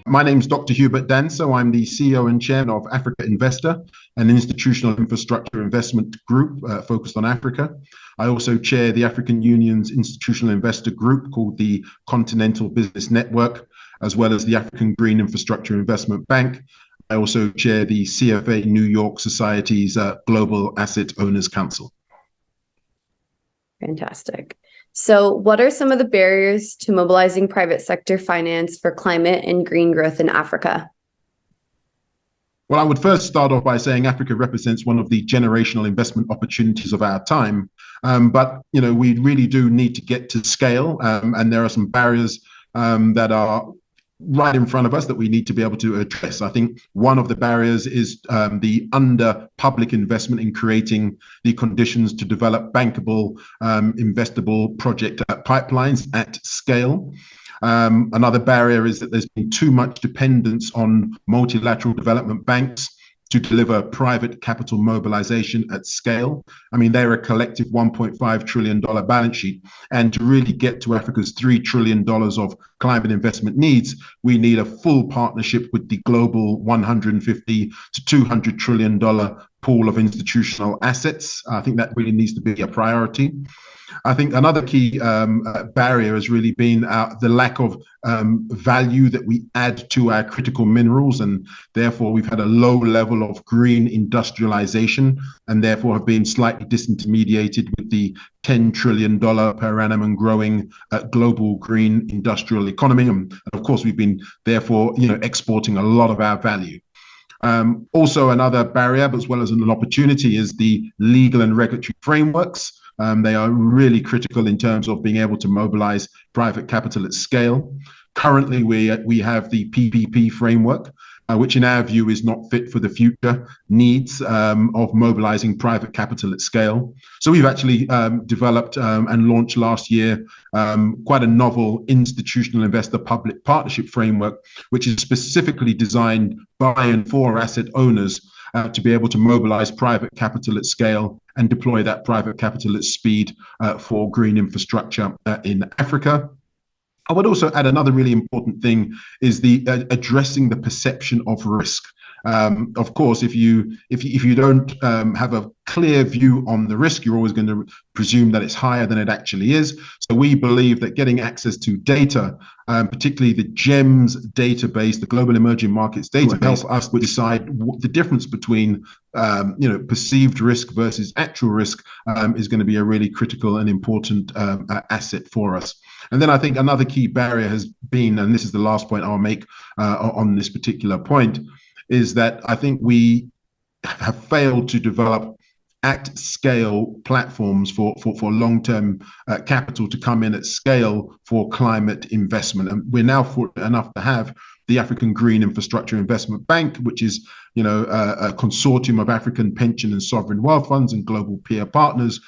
My name's Dr. Hubert Danso. I'm the CEO and Chairman of Africa Investor, an institutional infrastructure investment group focused on Africa. I also chair the African Union's institutional investor group called the Continental Business Network, as well as the African Green Infrastructure Investment Bank. I also chair the CFA New York Society's Global Asset Owners Council. Fantastic. So what are some of the barriers to mobilizing private sector finance for climate and green growth in Africa? Well, I would first start off by saying Africa represents one of the generational investment opportunities of our time. But we really do need to get to scale, and there are some barriers that are right in front of us that we need to be able to address. I think one of the barriers is the under public investment in creating the conditions to develop bankable, investable project pipelines at scale. Another barrier is that there's been too much dependence on multilateral development banks to deliver private capital mobilization at scale. I mean, they're a collective $1.5 trillion balance sheet. And to really get to Africa's $3 trillion of climate investment needs, we need a full partnership with the global $150 to $200 trillion pool of institutional assets. I think that really needs to be a priority. I think another key barrier has really been the lack of value that we add to our critical minerals, and therefore we've had a low level of green industrialization, and therefore have been slightly disintermediated with the $10 trillion per annum and growing global green industrial economy. And of course, we've been therefore exporting a lot of our value. Also, another barrier, as well as an opportunity, is the legal and regulatory frameworks. They are really critical in terms of being able to mobilize private capital at scale. Currently, we have the PPP framework, which in our view is not fit for the future needs of mobilizing private capital at scale. So we've actually developed and launched last year quite a novel institutional investor public partnership framework, which is specifically designed by and for asset owners to be able to mobilize private capital at scale and deploy that private capital at speed for green infrastructure in Africa. I would also add another really important thing is the addressing the perception of risk. Of course, if you don't have a clear view on the risk, you're always going to presume that it's higher than it actually is. So we believe that getting access to data, particularly the GEMS database, the Global Emerging Markets database, help us decide the difference between perceived risk versus actual risk is going to be a really critical and important asset for us. And then I think another key barrier has been, and this is the last point I'll make on this particular point, is that I think we have failed to develop at scale platforms for long-term capital to come in at scale for climate investment. And we're now fortunate enough to have the African Green Infrastructure Investment Bank, which is a consortium of African pension and sovereign wealth funds and global peer partners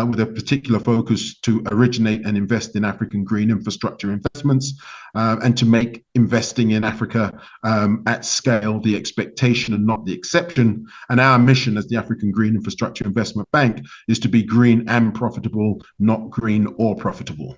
with a particular focus to originate and invest in African green infrastructure investments and to make investing in Africa at scale the expectation and not the exception. And our mission as the African Green Infrastructure Investment Bank is to be green and profitable, not green or profitable.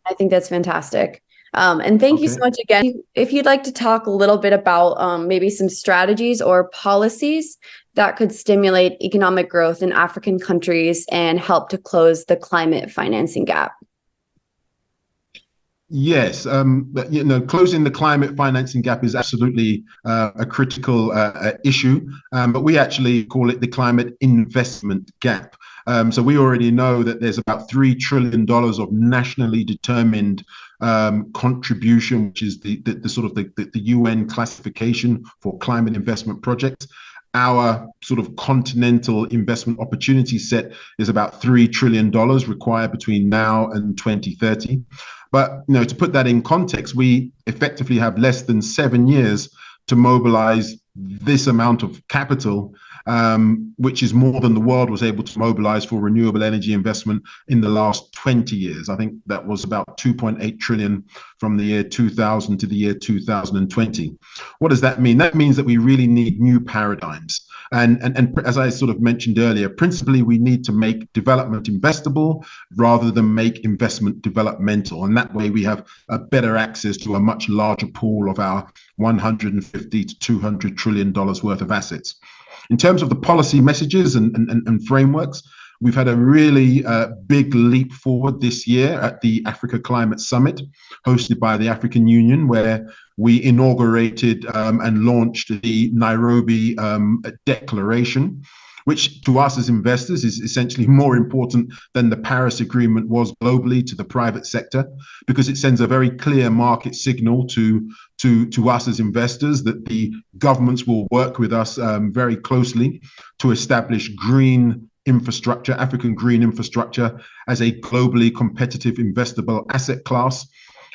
I think that's fantastic. And thank you so much again. If you'd like to talk a little bit about maybe some strategies or policies that could stimulate economic growth in African countries and help to close the climate financing gap. Yes, closing the climate financing gap is absolutely a critical issue, but we actually call it the climate investment gap. So we already know that there's about $3 trillion of nationally determined contribution, which is the sort of the UN classification for climate investment projects. Our sort of continental investment opportunity set is about $3 trillion required between now and 2030. But to put that in context, we effectively have less than 7 years to mobilize this amount of capital. which is more than the world was able to mobilize for renewable energy investment in the last 20 years. I think that was about 2.8 trillion from the year 2000 to the year 2020. What does that mean? That means that we really need new paradigms. And as I sort of mentioned earlier, principally, we need to make development investable rather than make investment developmental. And that way we have a better access to a much larger pool of our 150 to $200 trillion worth of assets. In terms of the policy messages and frameworks, we've had a really big leap forward this year at the Africa Climate Summit, hosted by the African Union, where we inaugurated and launched the Nairobi Declaration, which to us as investors is essentially more important than the Paris Agreement was globally to the private sector, because it sends a very clear market signal to us as investors that the governments will work with us very closely to establish green infrastructure, African green infrastructure, as a globally competitive investable asset class,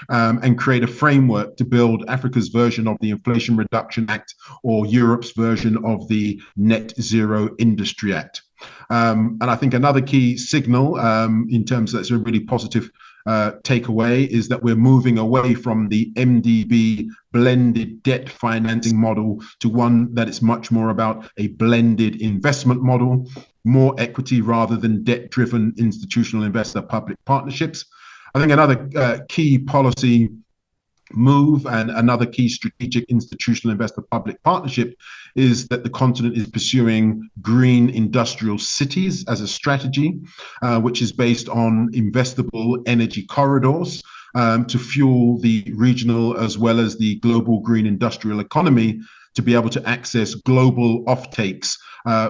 and create a framework to build Africa's version of the Inflation Reduction Act or Europe's version of the Net Zero Industry Act. And I think another key signal in terms of that's a really positive takeaway is that we're moving away from the MDB blended debt financing model to one that is much more about a blended investment model, more equity rather than debt-driven institutional investor public partnerships. I think another key policy move and another key strategic institutional investor public partnership is that the continent is pursuing green industrial cities as a strategy, which is based on investable energy corridors to fuel the regional as well as the global green industrial economy, to be able to access global offtakes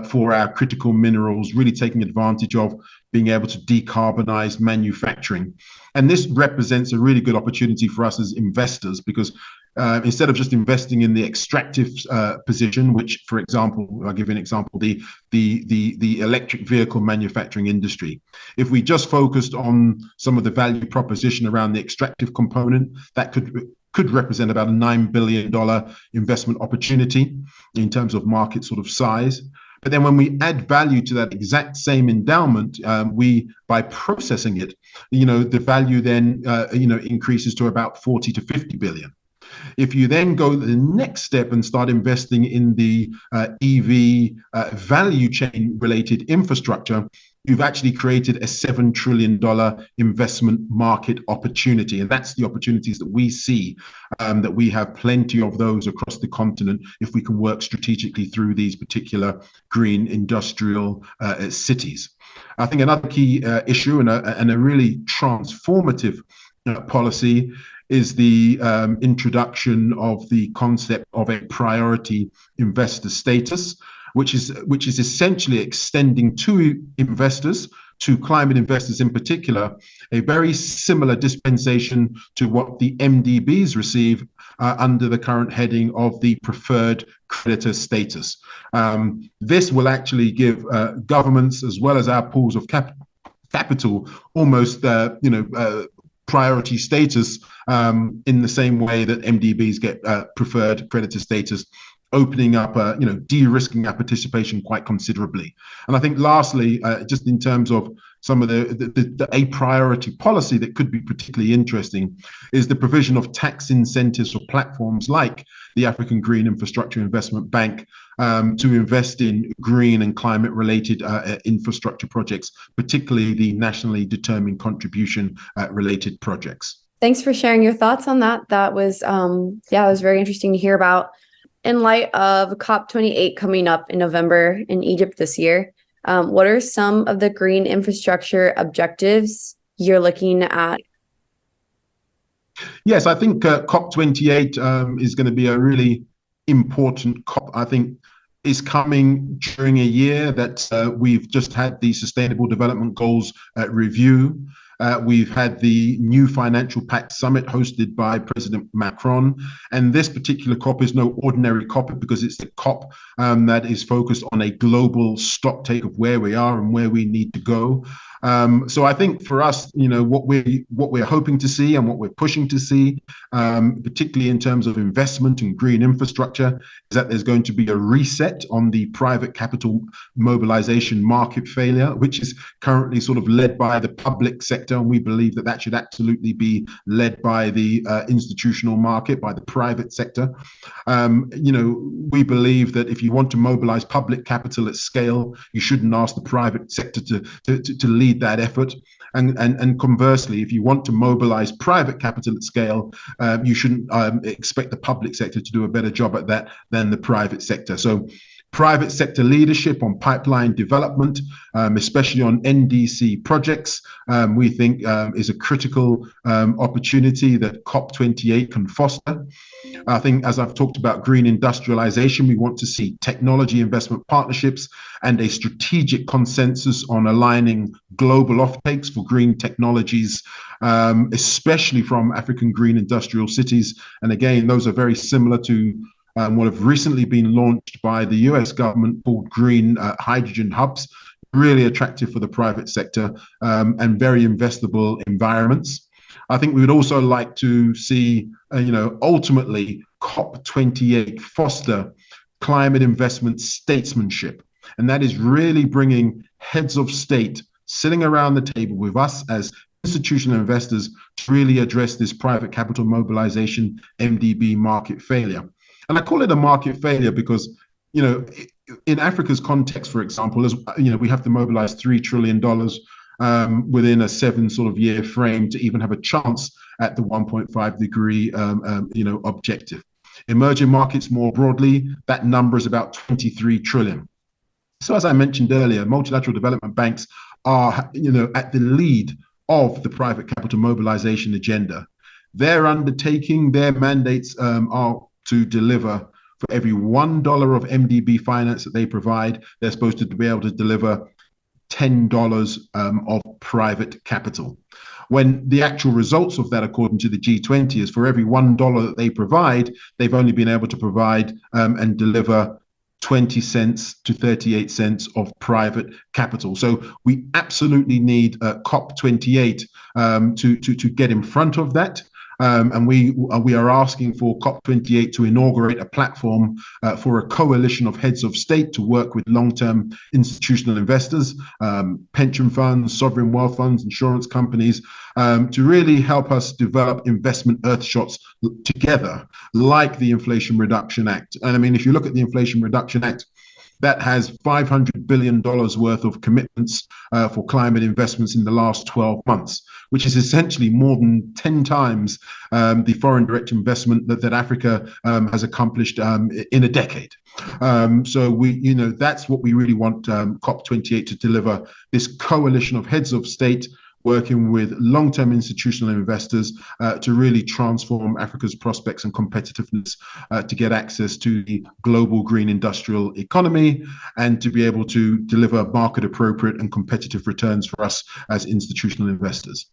for our critical minerals, really taking advantage of being able to decarbonize manufacturing. And this represents a really good opportunity for us as investors, because instead of just investing in the extractive position, which, for example, I'll give you an example, the electric vehicle manufacturing industry. If we just focused on some of the value proposition around the extractive component, that could represent about a $9 billion investment opportunity in terms of market sort of size. But then when we add value to that exact same endowment, by processing it, the value then, increases to about 40 to 50 billion. If you then go the next step and start investing in the EV value chain related infrastructure, you've actually created a $7 trillion investment market opportunity. And that's the opportunities that we see, that we have plenty of those across the continent if we can work strategically through these particular green industrial cities. I think another key issue and a really transformative policy is the introduction of the concept of a priority investor status, which is essentially extending to investors, to climate investors in particular, a very similar dispensation to what the MDBs receive under the current heading of the preferred creditor status. This will actually give governments as well as our pools of capital almost priority status in the same way that MDBs get preferred creditor status, opening up, de-risking our participation quite considerably. And I think lastly, just in terms of some of the a priority policy that could be particularly interesting is the provision of tax incentives for platforms like the African Green Infrastructure Investment Bank to invest in green and climate related infrastructure projects, particularly the nationally determined contribution related projects. Thanks for sharing your thoughts on that. That was, it was very interesting to hear about. In light of COP28 coming up in November in Egypt this year, what are some of the green infrastructure objectives you're looking at? Yes, I think COP28 is going to be a really important COP. I think is coming during a year that we've just had the Sustainable Development Goals review. We've had the new Financial Pact Summit hosted by President Macron. And this particular COP is no ordinary COP because it's the COP that is focused on a global stocktake of where we are and where we need to go. So I think for us, what we're hoping to see and what we're pushing to see, particularly in terms of investment in green infrastructure, is that there's going to be a reset on the private capital mobilization market failure, which is currently sort of led by the public sector, and we believe that should absolutely be led by the institutional market, by the private sector. We believe that if you want to mobilize public capital at scale, you shouldn't ask the private sector to lead that effort. And conversely, if you want to mobilize private capital at scale, you shouldn't expect the public sector to do a better job at that than the private sector. So private sector leadership on pipeline development, especially on NDC projects, we think is a critical opportunity that COP28 can foster. I think, as I've talked about green industrialization, we want to see technology investment partnerships and a strategic consensus on aligning global offtakes for green technologies, especially from African green industrial cities. And again, those are very similar to what have recently been launched by the US government called green hydrogen hubs, really attractive for the private sector and very investable environments. I think we would also like to see, ultimately COP28 foster climate investment statesmanship. And that is really bringing heads of state sitting around the table with us as institutional investors to really address this private capital mobilization MDB market failure. And I call it a market failure because, in Africa's context, for example, as we have to mobilize $3 trillion within a 7-year frame to even have a chance at the 1.5 degree, objective. Emerging markets more broadly, that number is about 23 trillion. So as I mentioned earlier, multilateral development banks are, at the lead of the private capital mobilization agenda. Their undertaking, their mandates are to deliver for every $1 of MDB finance that they provide, they're supposed to be able to deliver $10 of private capital. When the actual results of that, according to the G20, is for every $1 that they provide, they've only been able to provide and deliver 20 cents to 38 cents of private capital. So we absolutely need COP28 to get in front of that. And we are asking for COP28 to inaugurate a platform for a coalition of heads of state to work with long-term institutional investors, pension funds, sovereign wealth funds, insurance companies, to really help us develop investment earthshots together, like the Inflation Reduction Act. And I mean, if you look at the Inflation Reduction Act, that has $500 billion worth of commitments for climate investments in the last 12 months, which is essentially more than 10 times the foreign direct investment that Africa has accomplished in a decade. So that's what we really want COP28 to deliver, this coalition of heads of state working with long-term institutional investors to really transform Africa's prospects and competitiveness to get access to the global green industrial economy and to be able to deliver market-appropriate and competitive returns for us as institutional investors.